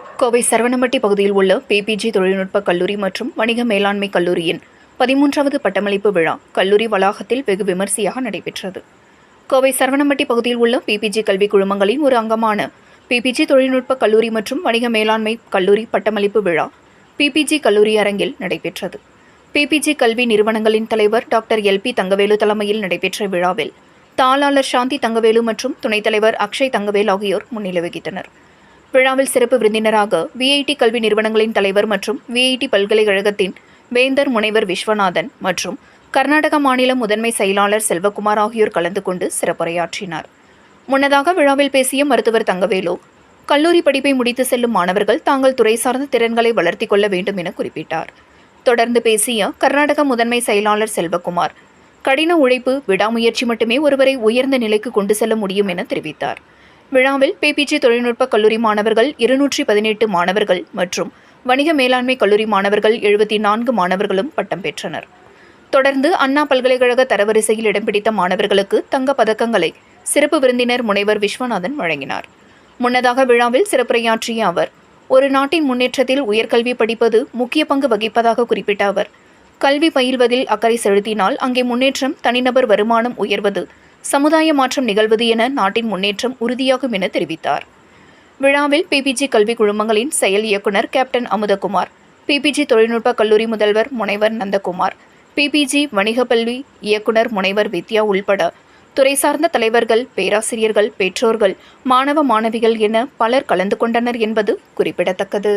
கோவை சரவணம்பட்டி பகுதியில் உள்ள பிபிஜி தொழில்நுட்ப கல்லூரி மற்றும் வணிக மேலாண்மை கல்லூரியின் 13வது பட்டமளிப்பு விழா கல்லூரி வளாகத்தில் வெகு விமரிசையாக நடைபெற்றது. கோவை சரவணம்பட்டி பகுதியில் உள்ள பிபிஜி கல்வி குழுமங்களின் ஒரு அங்கமான பிபிஜி தொழில்நுட்ப கல்லூரி மற்றும் வணிக மேலாண்மை கல்லூரி பட்டமளிப்பு விழா பிபிஜி கல்லூரி அரங்கில் நடைபெற்றது. பிபிஜி கல்வி நிறுவனங்களின் தலைவர் டாக்டர் எல்பி தங்கவேலு தலைமையில் நடைபெற்ற விழாவில் தாளாளர் சாந்தி தங்கவேலு மற்றும் துணைத் தலைவர் அக்ஷய் தங்கவேல் ஆகியோர் முன்னிலை வகித்தனர். விழாவில் சிறப்பு விருந்தினராக விஐடி கல்வி நிறுவனங்களின் தலைவர் மற்றும் விஐடி பல்கலைக்கழகத்தின் வேந்தர் முனைவர் விஸ்வநாதன் மற்றும் கர்நாடக மாநில முதன்மை செயலாளர் செல்வகுமார் ஆகியோர் கலந்து கொண்டு சிறப்புரையாற்றினார். முன்னதாக விழாவில் பேசிய மருத்துவர் தங்கவேலு, கல்லூரி படிப்பை முடித்து செல்லும் மாணவர்கள் தாங்கள் துறை சார்ந்த திறன்களை வளர்த்திக் கொள்ள வேண்டும் என குறிப்பிட்டார். தொடர்ந்து பேசிய கர்நாடக முதன்மை செயலாளர் செல்வகுமார், கடின உழைப்பு, விடாமுயற்சி மட்டுமே ஒருவரை உயர்ந்த நிலைக்கு கொண்டு செல்ல முடியும் என தெரிவித்தார். விழாவில் பிபிஜி தொழில்நுட்ப கல்லூரி மாணவர்கள் 218 மாணவர்கள் மற்றும் வணிக மேலாண்மை கல்லூரி மாணவர்கள் 74 மாணவர்களும் பட்டம் பெற்றனர். தொடர்ந்து அண்ணா பல்கலைக்கழக தரவரிசையில் இடம் பிடித்த மாணவர்களுக்கு தங்கப் பதக்கங்களை சிறப்பு விருந்தினர் முனைவர் விஸ்வநாதன் வழங்கினார். முன்னதாக விழாவில் சிறப்புரையாற்றிய அவர், ஒரு நாட்டின் முன்னேற்றத்தில் உயர்கல்வி படிப்பது முக்கிய பங்கு வகிப்பதாக குறிப்பிட்ட அவர், கல்வி பயில்வதில் அக்கறை செலுத்தினால் அங்கே முன்னேற்றம், தனிநபர் வருமானம் உயர்வது, சமுதாய மாற்றம் நிகழ்வது என நாட்டின் முன்னேற்றம் உறுதியாகும் என தெரிவித்தார். விழாவில் பிபிஜி கல்வி குழுமங்களின் செயல் இயக்குநர் கேப்டன் அமுதகுமார், பிபிஜி தொழில்நுட்ப கல்லூரி முதல்வர் முனைவர் நந்தகுமார், பிபிஜி வணிக கல்வி இயக்குநர் முனைவர் வித்யா உள்பட துறை சார்ந்த தலைவர்கள், பேராசிரியர்கள், பெற்றோர்கள், மாணவ மாணவிகள் என பலர் கலந்து கொண்டனர் என்பது குறிப்பிடத்தக்கது.